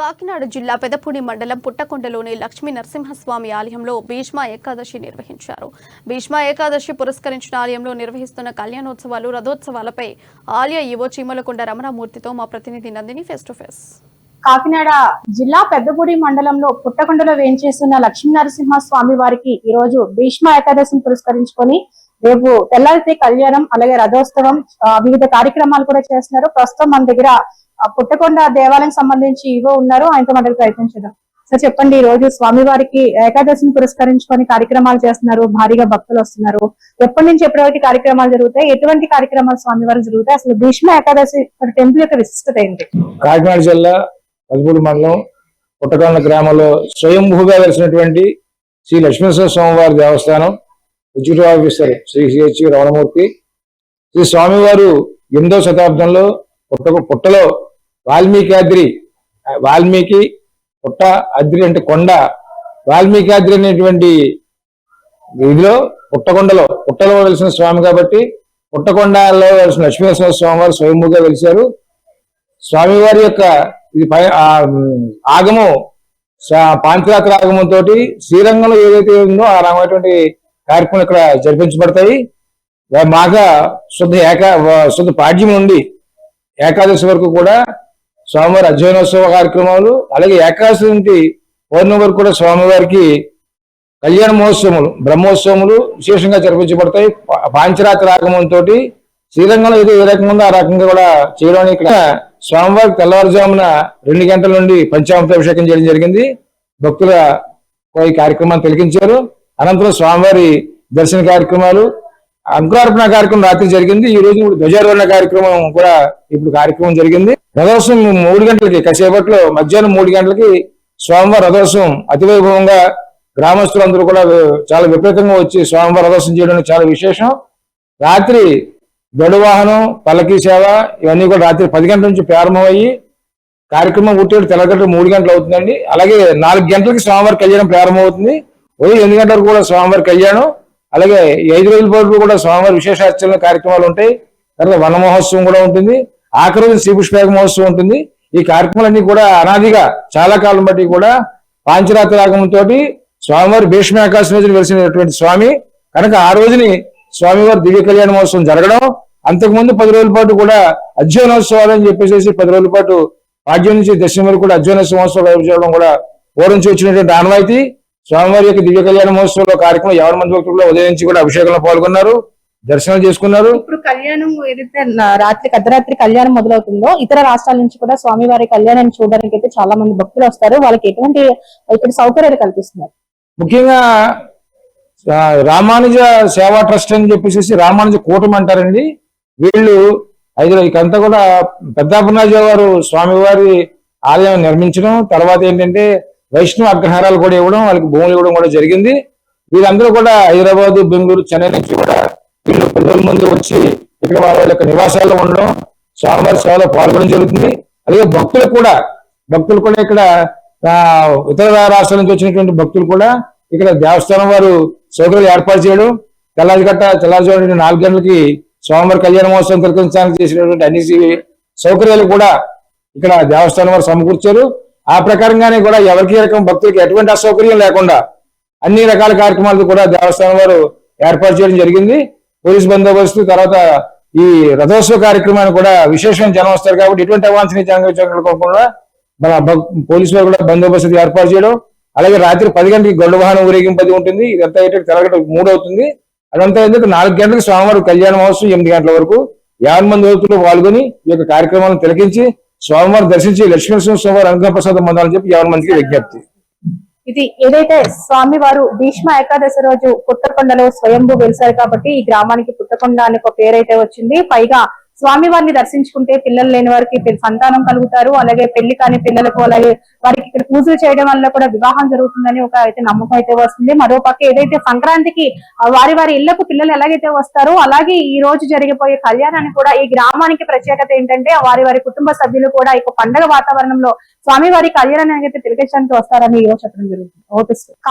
కాకినాడ జిల్లా పెదపూడి మండలం పుట్టకొండలోని లక్ష్మీ నరసింహస్వామి ఆలయంలో భీష్మ ఏకాదశి నిర్వహించారు. భీష్మ ఏకాదశి పురస్కరించిన ఆలయంలో నిర్వహిస్తున్న కళ్యాణోత్సవాలు, రథోత్సవాలపై ఆలయ ఈవో చీమలకొండ రమణమూర్తితో మా ప్రతినిధి Nandini face to face. Kakinada జిల్లా పెద్దపూడి మండలంలో పుట్టకొండలో వేంచేస్తున్న లక్ష్మీ నరసింహస్వామి వారికి ఈ రోజు భీష్మ ఏకాదశిని పురస్కరించుకొని రేపు తెల్లారితే కళ్యాణం, అలాగే రథోత్సవం, వివిధ కార్యక్రమాలు కూడా చేస్తున్నారు. ప్రస్తుతం మన దగ్గర పుట్టకొండ దేవాలయం సంబంధించి ఇవో ఉన్నారు, ఆయనతో మాట్లాడే ప్రయత్నం చేద్దాం. సార్ చెప్పండి, ఈ రోజు స్వామివారికి ఏకాదశిని పురస్కరించుకొని కార్యక్రమాలు చేస్తున్నారు, భారీగా భక్తులు వస్తున్నారు. ఎప్పటి నుంచి ఎప్పటి కార్యక్రమాలు జరుగుతాయి, ఎటువంటి కార్యక్రమాలు స్వామివారికి జరుగుతాయి, అసలు భీష్మ ఏకాదశి టెంపుల్ యొక్క విశిష్టత ఏంటి? కాకినాడ జిల్లా పెదపూడి మండలం పుట్టకొండ గ్రామంలో స్వయంభూగా వెలిసినటువంటి శ్రీ లక్ష్మీనరసింహ స్వామివారి దేవస్థానం executive officer Shri C H Ramanamurthy. Shri స్వామివారు 8వ శతాబ్దంలో పుట్టలో వాల్మీకి పుట్ట అద్రి అంటే కొండ, వాల్మీకి అద్రి అనేటువంటి ఇదిలో పుట్టలో వెలిసిన స్వామి కాబట్టి పుట్టకొండలో వెలిసిన లక్ష్మీనరసింహ స్వామివారు స్వయంభూగా వెలిశారు. స్వామివారి యొక్క ఇది ఆగమం పాంచరాత్ర ఆగమంతో శ్రీరంగంలో ఏదైతే ఉందో ఆ రకమైనటువంటి కార్యక్రమాలు ఇక్కడ జరిపించబడతాయి. మాఘ శుద్ధ పాడ్యం నుండి ఏకాదశి వరకు కూడా స్వామివారి అధ్యయనోత్సవ కార్యక్రమాలు, అలాగే ఏకాదశి నుండి పౌర్ణమి వరకు కూడా స్వామివారికి కళ్యాణ మహోత్సవములు, బ్రహ్మోత్సవములు విశేషంగా జరిపించబడతాయి. పాంచరాత్రి ఆగమంతో శ్రీరంగంలో ఏదో ఏ రకంగా ఉందో ఆ రకంగా కూడా చేయడానికి ఇక్కడ స్వామివారికి తెల్లవారుజామున 2 గంటల నుండి పంచామృతాభిషేకం చేయడం జరిగింది. భక్తుల ఈ కార్యక్రమాన్ని తిలకించారు. అనంతరం స్వామివారి దర్శన కార్యక్రమాలు, అంకురార్పణ కార్యక్రమం రాత్రి జరిగింది. ఈ రోజు ధ్వజారోహణ కార్యక్రమం కూడా ఇప్పుడు కార్యక్రమం జరిగింది. రథోత్సవం 3 గంటలకి, కాసేపట్లో మధ్యాహ్నం 3 గంటలకి స్వామివారి రథోత్సవం అతివైభవంగా గ్రామస్తులందరూ కూడా చాలా విపరీతంగా వచ్చి స్వామివారి రథోత్సవం చేయడం చాలా విశేషం. రాత్రి గడువాహనం, పల్లకీ సేవ ఇవన్నీ కూడా రాత్రి 10 గంటల నుంచి ప్రారంభమయ్యి కార్యక్రమం పూర్తి తెల్లగంటలు 3 గంటలు అవుతుందండి. అలాగే 4 గంటలకి స్వామివారి కళ్యాణం ప్రారంభమవుతుంది. 8 గంటలకు కూడా స్వామివారి కళ్యాణం, అలాగే 5 రోజుల పాటు కూడా స్వామివారి విశేషాచరణ కార్యక్రమాలు ఉంటాయి. తర్వాత వన మహోత్సవం కూడా ఉంటుంది. ఆఖరి రోజు శ్రీపుష్పయాగ మహోత్సవం ఉంటుంది. ఈ కార్యక్రమాలన్నీ కూడా అనాదిగా చాలా కాలం బట్టి కూడా పాంచరాత్రి ఆగమంతో స్వామివారి భీష్మ ఏకాదశి రోజున వెలిసినటువంటి స్వామి కనుక ఆ రోజుని స్వామివారి దివ్య కళ్యాణ మహోత్సవం జరగడం, అంతకుముందు 10 రోజుల పాటు కూడా అధ్యయనోత్సవాలు అని చెప్పేసి 10 రోజుల పాటు పాడ్యం నుంచి దశమి వరకు కూడా అధ్యయనోత్సవ మహోత్సవాలు చేయడం కూడా పూర్వం వచ్చినటువంటి ఆనవాయితీ. స్వామివారి యొక్క దివ్య కళ్యాణ మహోత్సవంలో కార్యక్రమం 50 మంది భక్తులు ఉదయం నుంచి కూడా అభిషేకంలో పాల్గొన్నారు, దర్శనం చేసుకున్నారు. ఇప్పుడు కళ్యాణం ఏదైతే అర్ధరాత్రి కళ్యాణం మొదలవుతుందో ఇతర రాష్ట్రాల నుంచి కూడా స్వామివారి కళ్యాణాన్ని చూడడానికి అయితే చాలా మంది భక్తులు వస్తారు. వాళ్ళకి ఎటువంటి ఇక్కడ సౌకర్యాలు కల్పిస్తున్నారు? ముఖ్యంగా రామానుజ సేవా ట్రస్ట్ అని చెప్పేసి రామానుజ కూటమి అంటారండి. వీళ్ళు ఇకంతా కూడా పెద్దాపనాజీ వారు స్వామివారి ఆలయం నిర్మించడం, తర్వాత ఏంటంటే వైష్ణవ అగ్రహారాలు కూడా ఇవ్వడం, వాళ్ళకి భూములు ఇవ్వడం కూడా జరిగింది. వీళ్ళందరూ కూడా హైదరాబాద్, బెంగళూరు, చెన్నై నుంచి కూడా వీళ్ళు 10 రోజుల ముందు వచ్చి ఇక్కడ వాళ్ళ యొక్క నివాసాల్లో ఉండడం, స్వామివారి సేవలో పాల్గొనడం జరుగుతుంది. అలాగే భక్తులు కూడా ఇక్కడ ఇతర రాష్ట్రాల నుంచి వచ్చినటువంటి భక్తులు కూడా ఇక్కడ దేవస్థానం వారు సౌకర్యాలు ఏర్పాటు చేయడం, తెల్లారుజామున 4 గంటలకి స్వామివారి కళ్యాణ మహోత్సవం తిలకించడానికి చేసినటువంటి అన్ని సౌకర్యాలు కూడా ఇక్కడ దేవస్థానం వారు సమకూర్చారు. ఆ ప్రకారంగానే కూడా ఎవరికి రకం భక్తులకి ఎటువంటి అసౌకర్యం లేకుండా అన్ని రకాల కార్యక్రమాలు కూడా దేవస్థానం వారు ఏర్పాటు చేయడం జరిగింది. పోలీస్ బందోబస్తు, తర్వాత ఈ రథోత్సవ కార్యక్రమాన్ని కూడా విశేషమైన జనం వస్తారు కాబట్టి ఎటువంటి అవాంఛనీయ జరగకుండా మన పోలీసు వారు కూడా బందోబస్తు ఏర్పాటు చేయడం, అలాగే రాత్రి 10 గంటలకి గొడ్డు వాహనం ఊరేగింపది ఉంటుంది. ఇదంతా ఏంటంటే తెల్లగంట 3 అవుతుంది. అదంతా ఏంటంటే 4 గంటలకు స్వామివారి కళ్యాణ మహోత్సవం 8 గంటల వరకు 50 మంది భక్తులు పాల్గొని ఈ యొక్క కార్యక్రమాలను తిలకించి స్వామివారిని దర్శించి లక్ష్మీనరసింహ స్వామివారి అనుగ్రహ ప్రసాదం పొందాలని చెప్పి 50 మందికి విజ్ఞప్తి. ఇది ఏదైతే స్వామివారు భీష్మ ఏకాదశి రోజు పుట్టకొండలో స్వయంభూ వెలిసారు కాబట్టి ఈ గ్రామానికి పుట్టకొండ అనే ఒక పేరైతే వచ్చింది. పైగా స్వామివారిని దర్శించుకుంటే పిల్లలు లేని వారికి సంతానం కలుగుతారు, అలాగే పెళ్లి కాని పిల్లలకు అలాగే వారికి ఇక్కడ పూజలు చేయడం వల్ల కూడా వివాహం జరుగుతుందని ఒక అయితే నమ్మకం అయితే వస్తుంది. మరో పక్క ఏదైతే సంక్రాంతికి వారి ఇళ్లకు పిల్లలు ఎలాగైతే వస్తారో అలాగే ఈ రోజు జరిగిపోయే కళ్యాణానికి కూడా ఈ గ్రామానికి ప్రత్యేకత ఏంటంటే వారి కుటుంబ సభ్యులు కూడా ఈ పండగ వాతావరణంలో స్వామివారి కళ్యాణానికి అయితే తిలకించడానికి వస్తారని ఈ రోజు చెప్పడం జరుగుతుంది.